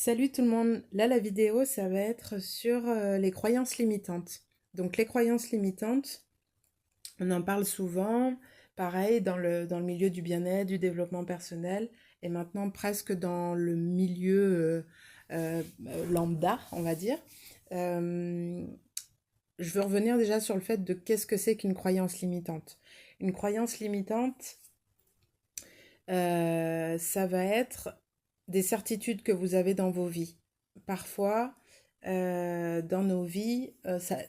Salut tout le monde, là la vidéo ça va être sur les croyances limitantes. Donc les croyances limitantes, on en parle souvent, pareil dans le milieu du bien-être, du développement personnel et maintenant presque dans le milieu lambda, on va dire. Euh, je veux revenir déjà sur le fait de qu'est-ce que c'est qu'une croyance limitante. Une croyance limitante, ça va être des certitudes que vous avez dans vos vies. Parfois, dans nos vies,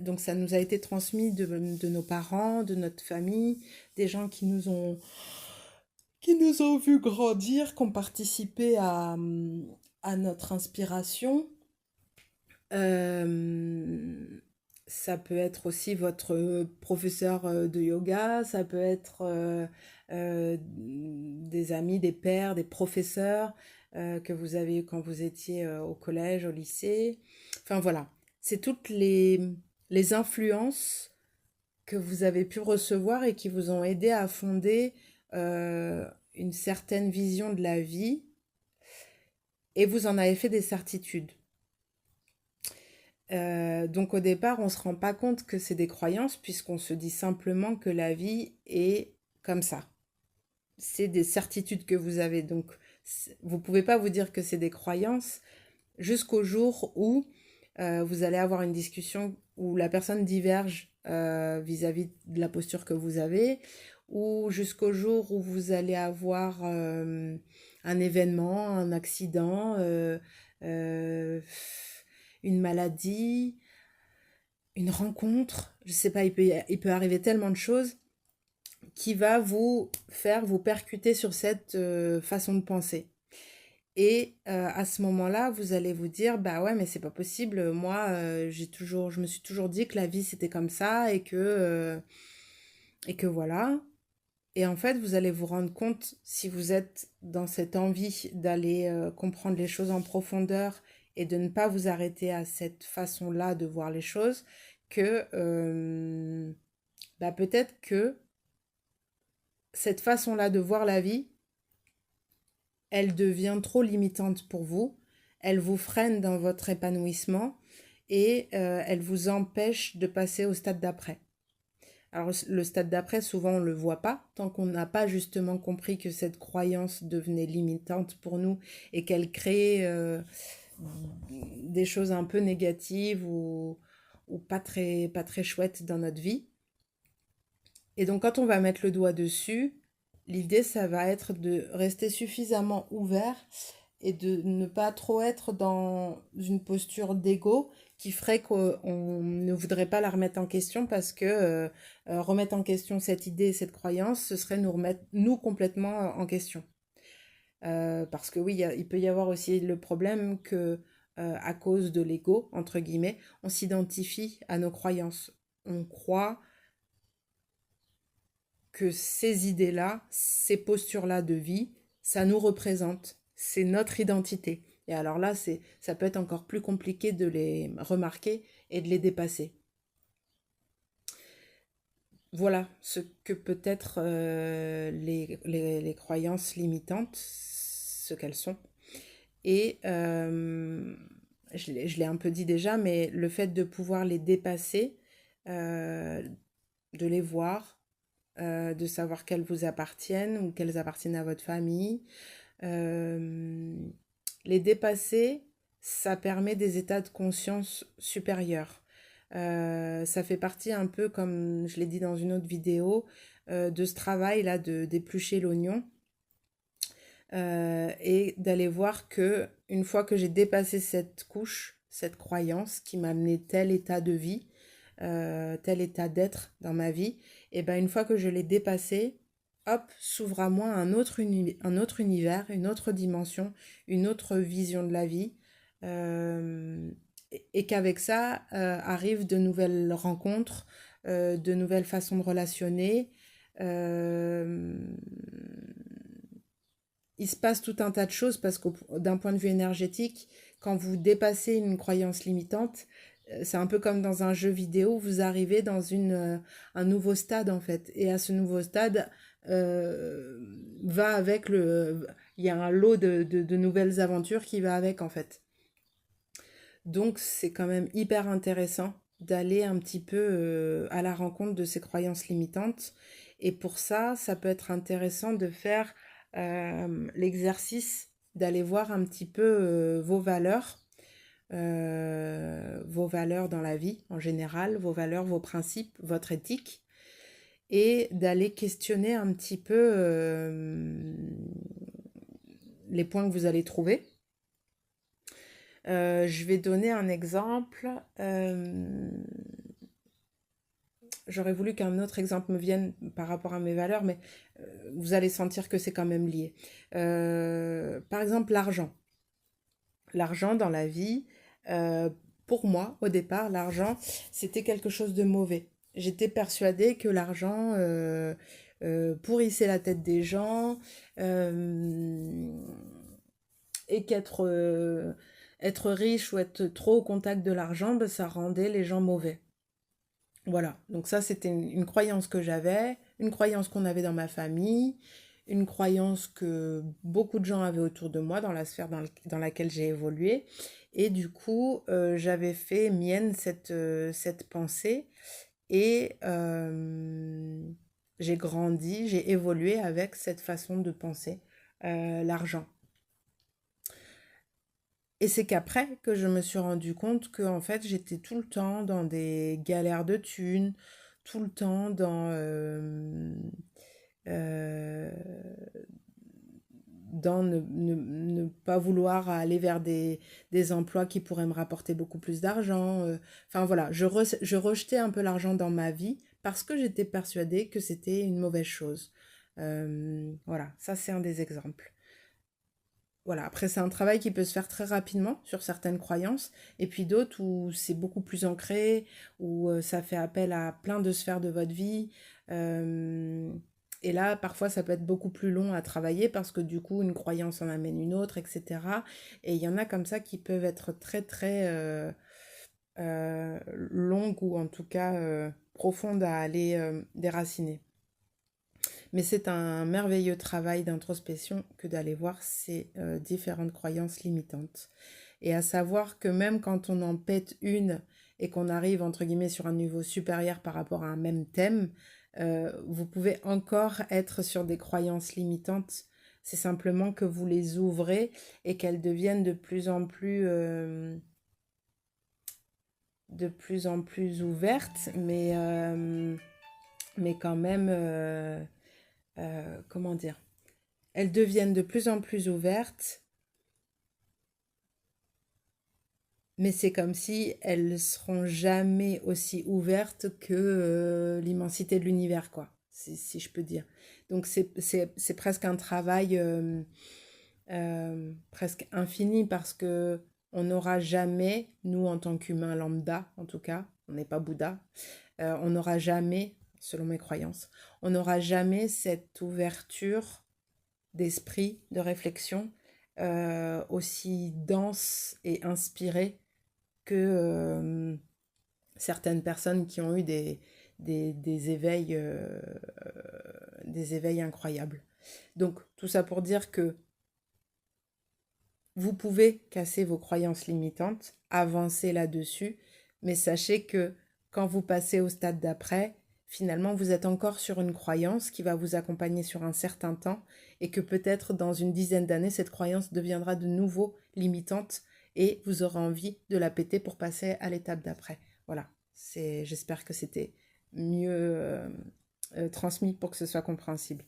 donc ça nous a été transmis de nos parents, de notre famille, des gens qui nous ont vu grandir, qui ont participé à notre inspiration. Euh, Ça peut être aussi votre professeur de yoga, ça peut être des amis, des pères, des professeurs que vous avez eu quand vous étiez au collège, au lycée. Enfin voilà, c'est toutes les influences que vous avez pu recevoir et qui vous ont aidé à fonder une certaine vision de la vie et vous en avez fait des certitudes. Donc au départ, on ne se rend pas compte que c'est des croyances puisqu'on se dit simplement que la vie est comme ça. C'est des certitudes que vous avez. Donc vous ne pouvez pas vous dire que c'est des croyances jusqu'au jour où vous allez avoir une discussion où la personne diverge vis-à-vis de la posture que vous avez, ou jusqu'au jour où vous allez avoir un événement, un accident, euh, une maladie, une rencontre, je sais pas, il peut arriver tellement de choses qui va vous faire vous percuter sur cette façon de penser. Et à ce moment-là, vous allez vous dire, bah ouais, mais c'est pas possible. Moi, je me suis toujours dit que la vie c'était comme ça et que voilà. Et en fait, vous allez vous rendre compte, si vous êtes dans cette envie d'aller comprendre les choses en profondeur et de ne pas vous arrêter à cette façon-là de voir les choses, que bah, peut-être que cette façon-là de voir la vie, elle devient trop limitante pour vous, elle vous freine dans votre épanouissement et elle vous empêche de passer au stade d'après. Alors le stade d'après, souvent on ne le voit pas, tant qu'on n'a pas justement compris que cette croyance devenait limitante pour nous et qu'elle créait des choses un peu négatives ou pas très chouettes dans notre vie. Et donc quand on va mettre le doigt dessus, l'idée ça va être de rester suffisamment ouvert et de ne pas trop être dans une posture d'ego qui ferait qu'on ne voudrait pas la remettre en question parce que remettre en question cette idée et cette croyance, ce serait nous remettre nous complètement en question. Parce que oui, il peut y avoir aussi le problème que à cause de l'ego, entre guillemets, on s'identifie à nos croyances. On croit que ces idées-là, ces postures-là de vie, ça nous représente, c'est notre identité. Et alors là, ça peut être encore plus compliqué de les remarquer et de les dépasser. Voilà ce que peut être les croyances limitantes, ce qu'elles sont. Et je l'ai un peu dit déjà, mais le fait de pouvoir les dépasser, euh, de les voir, de savoir qu'elles vous appartiennent ou qu'elles appartiennent à votre famille. Euh, les dépasser, ça permet des états de conscience supérieurs. Ça fait partie un peu, comme je l'ai dit dans une autre vidéo, de ce travail-là de d'éplucher l'oignon et d'aller voir que une fois que j'ai dépassé cette couche, cette croyance qui m'a amené tel état de vie, tel état d'être dans ma vie, et ben une fois que je l'ai dépassé, hop, s'ouvre à moi un autre univers, une autre dimension, une autre vision de la vie. euh, et qu'avec ça arrivent de nouvelles rencontres, de nouvelles façons de relationner. Euh, il se passe tout un tas de choses parce que d'un point de vue énergétique, quand vous dépassez une croyance limitante, c'est un peu comme dans un jeu vidéo, vous arrivez dans un nouveau stade en fait. Et à ce nouveau stade, va avec il y a un lot de nouvelles aventures qui va avec en fait. Donc, c'est quand même hyper intéressant d'aller un petit peu à la rencontre de ces croyances limitantes. Et pour ça, ça peut être intéressant de faire l'exercice d'aller voir un petit peu vos valeurs dans la vie en général, vos valeurs, vos principes, votre éthique, et d'aller questionner un petit peu les points que vous allez trouver. Je vais donner un exemple. J'aurais voulu qu'un autre exemple me vienne par rapport à mes valeurs, mais vous allez sentir que c'est quand même lié. Par exemple, l'argent. L'argent dans la vie, pour moi, au départ, l'argent, c'était quelque chose de mauvais. J'étais persuadée que l'argent pourrissait la tête des gens et être riche ou être trop au contact de l'argent, ben, ça rendait les gens mauvais. Voilà, donc ça c'était une croyance que j'avais, une croyance qu'on avait dans ma famille, une croyance que beaucoup de gens avaient autour de moi dans la sphère dans laquelle j'ai évolué. Et du coup, j'avais fait mienne cette pensée et j'ai grandi, j'ai évolué avec cette façon de penser l'argent. Et c'est qu'après que je me suis rendu compte que en fait j'étais tout le temps dans des galères de thunes, tout le temps euh, dans ne pas vouloir aller vers des emplois qui pourraient me rapporter beaucoup plus d'argent. Enfin voilà, je rejetais un peu l'argent dans ma vie parce que j'étais persuadée que c'était une mauvaise chose. Voilà, ça c'est un des exemples. Voilà, après c'est un travail qui peut se faire très rapidement sur certaines croyances, et puis d'autres où c'est beaucoup plus ancré, où ça fait appel à plein de sphères de votre vie. euh, et là, parfois, ça peut être beaucoup plus long à travailler parce que du coup, une croyance en amène une autre, etc. Et il y en a comme ça qui peuvent être très, très longues ou en tout cas profondes à aller déraciner. Mais c'est un merveilleux travail d'introspection que d'aller voir ces différentes croyances limitantes. Et à savoir que même quand on en pète une et qu'on arrive entre guillemets sur un niveau supérieur par rapport à un même thème, vous pouvez encore être sur des croyances limitantes. C'est simplement que vous les ouvrez et qu'elles deviennent de plus en plus ouvertes, mais quand même comment dire, elles deviennent de plus en plus ouvertes, mais c'est comme si elles seront jamais aussi ouvertes que l'immensité de l'univers, quoi, si je peux dire. Donc c'est presque un travail presque infini parce que on n'aura jamais, nous en tant qu'humains lambda en tout cas, on n'est pas Bouddha, on n'aura jamais, selon mes croyances, on n'aura jamais cette ouverture d'esprit, de réflexion, aussi dense et inspirée que certaines personnes qui ont eu des éveils incroyables. Donc tout ça pour dire que vous pouvez casser vos croyances limitantes, avancer là-dessus, mais sachez que quand vous passez au stade d'après, finalement, vous êtes encore sur une croyance qui va vous accompagner sur un certain temps et que peut-être dans une dizaine d'années, cette croyance deviendra de nouveau limitante et vous aurez envie de la péter pour passer à l'étape d'après. Voilà, j'espère que c'était mieux transmis pour que ce soit compréhensible.